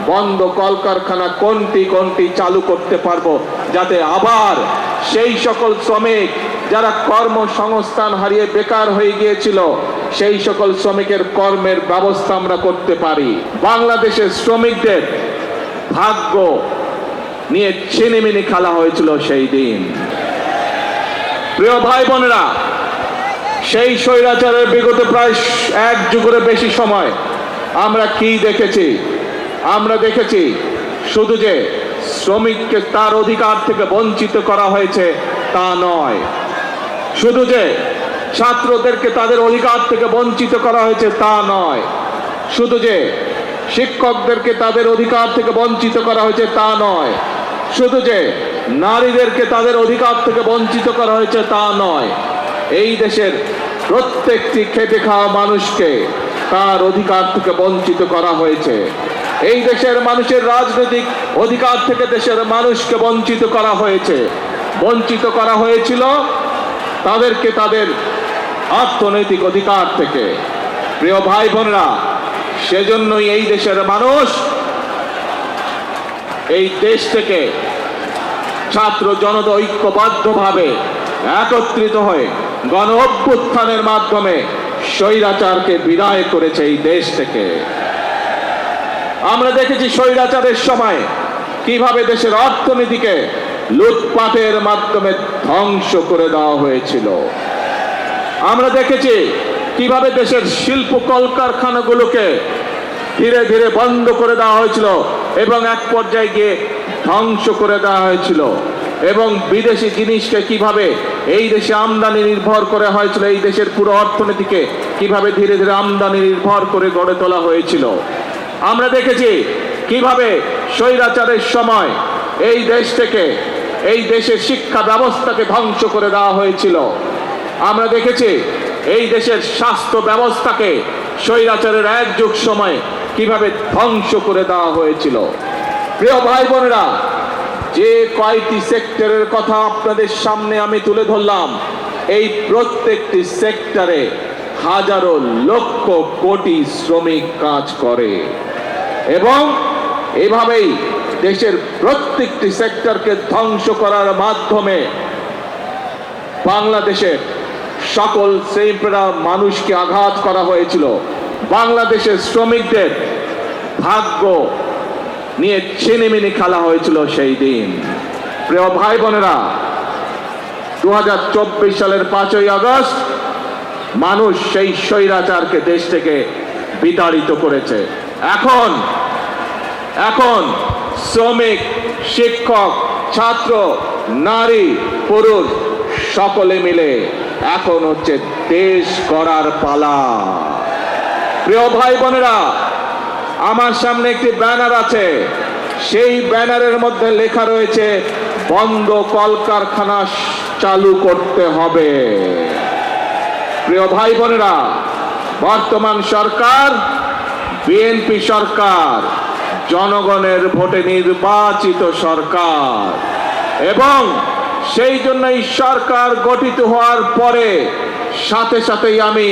বন্ধ কলকারখানা কোনটি কোনটি চালু করতে পারবো, যাতে আবার সেই সকল শ্রমিক যারা কর্মসংস্থান হারিয়ে বেকার হয়ে গিয়েছিল সেই সকল শ্রমিকের কর্মের ব্যবস্থা আমরা করতে পারি। বাংলাদেশের শ্রমিকদের ভাগ্য নিয়ে ছিনিমিনি খেলা হয়েছিল সেই দিন। প্রিয় ভাই বোনেরা, সেই স্বৈরাচারের বিগত প্রায় এক যুগের বেশি সময় আমরা কি দেখেছি? আমরা দেখেছি শুধু যে শ্রমিককে তার অধিকার থেকে বঞ্চিত করা হয়েছে তা নয়, শুধু যে ছাত্রদেরকে তাদের অধিকার থেকে বঞ্চিত করা হয়েছে তা নয়, শুধু যে শিক্ষকদেরকে তাদের অধিকার থেকে বঞ্চিত করা হয়েছে তা নয়, শুধু যে নারীদেরকে তাদের অধিকার থেকে বঞ্চিত করা হয়েছে তা নয়, এই দেশের প্রত্যেকটি খেটে খাওয়া মানুষকে তার অধিকার থেকে বঞ্চিত করা হয়েছে। এই দেশের মানুষের রাজনৈতিক অধিকার থেকে দেশের মানুষকে বঞ্চিত করা হয়েছে। বঞ্চিত করা হয়েছিল তাদেরকে তাদের অর্থনৈতিক অধিকার থেকে। প্রিয় ভাই বোনেরা, সেজন্যই এই দেশের মানুষ এই দেশ থেকে ছাত্র জনতা ঐক্যবদ্ধভাবে একত্রিত হয়ে গণ অভ্যুত্থানের মাধ্যমে স্বৈরাচারকে বিদায় করেছে এই দেশ থেকে। আমরা দেখেছি স্বৈরাচারের সময় কিভাবে দেশের অর্থনীতিকে লুটপাটের মাধ্যমে ধ্বংস করে দেওয়া হয়েছিল। আমরা দেখেছি কিভাবে দেশের শিল্প কলকারখানাগুলোকে ধীরে ধীরে বন্ধ করে দেওয়া হয়েছিল এবং এক পর্যায়ে গিয়ে ধ্বংস করে দেওয়া হয়েছিল, এবং বিদেশি জিনিসকে কিভাবে এই দেশে আমদানি নির্ভর করে হয়েছিল, এই দেশের পুরো অর্থনীতিকে কিভাবে ধীরে ধীরে আমদানি নির্ভর করে গড়ে তোলা হয়েছিল। আমরা দেখেছি কিভাবে স্বৈরাচারের সময় এই দেশ থেকে এই দেশের শিক্ষা ব্যবস্থাকে ধ্বংস করে দেওয়া হয়েছিল। আমরা দেখেছি এই দেশের স্বাস্থ্য ব্যবস্থাকে স্বৈরাচারের এক যুগ সময় কিভাবে ধ্বংস করে দেওয়া হয়েছিল। প্রিয় ভাই বোনেরা, যে কয়টি সেক্টরের কথা আপনাদের সামনে আমি তুলে ধরলাম, এই প্রত্যেকটি সেক্টরে হাজারো লক্ষ কোটি শ্রমিক কাজ করে, এবং এভাবেই দেশের প্রত্যেকটি সেক্টরকে ধ্বংস করার মাধ্যমে বাংলাদেশের সকল শ্রেণীপেরা মানুষকে আঘাত করা হয়েছিল। বাংলাদেশের শ্রমিকদের ভাগ্য নিয়ে ছিনিমিনি খেলা হয়েছিল সেই দিন। প্রিয় ভাই বোনেরা, 2024 সালের 5ই আগস্ট মানুষ সেই স্বৈরাচারকে দেশ থেকে বিতাড়িত করেছে। এখন শ্রমিক, শিক্ষক, ছাত্র, নারী, পুরুষ সকলে মিলে এখন হচ্ছে দেশ গড়ার পালা। প্রিয় ভাই বোনেরা, আমার সামনে একটি ব্যানার আছে, সেই ব্যানারের মধ্যে লেখা রয়েছে বন্ধ কলকারখানা চালু করতে হবে। প্রিয় ভাই বোনেরা, বর্তমান সরকার বিএনপি সরকার, জনগণের ভোটে নির্বাচিত সরকার, এবং সেই জন্যই সরকার গঠিত হওয়ার পরে সাথে সাথেই আমি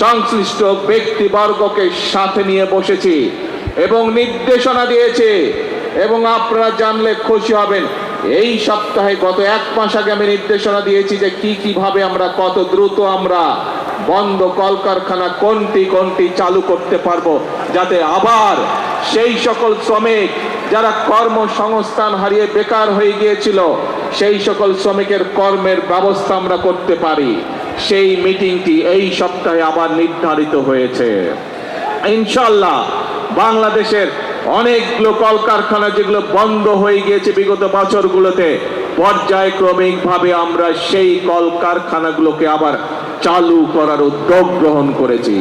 সংশ্লিষ্ট ব্যক্তিবর্গকে সাথে নিয়ে বসেছি এবং নির্দেশনা দিয়েছি, এবং আপনারা জানলে খুশি হবেন, এই সপ্তাহে গত 1 মাস আগে আমি নির্দেশনা দিয়েছি যে কিভাবে আমরা কত দ্রুত আমরা বন্ধ কলকারখানা কোনটি কোনটি চালু করতে পারবো, যাতে আবার সেই সকল শ্রমিক যারা কর্মসংস্থান হারিয়ে বেকার হয়ে গিয়েছিল সেই সকল শ্রমিকের কর্মের ব্যবস্থা আমরা করতে পারি। সেই মিটিংটি এই সপ্তাহে আবার নির্ধারিত হয়েছে। ইনশাআল্লাহ বাংলাদেশের অনেকগুলো কলকারখানা যেগুলো বন্ধ হয়ে গিয়েছে বিগত বছরগুলোতে, পর্যায়ক্রমিকভাবে আমরা সেই কলকারখানাগুলোকে আবার চালু করার উদ্যোগ গ্রহণ করেছি।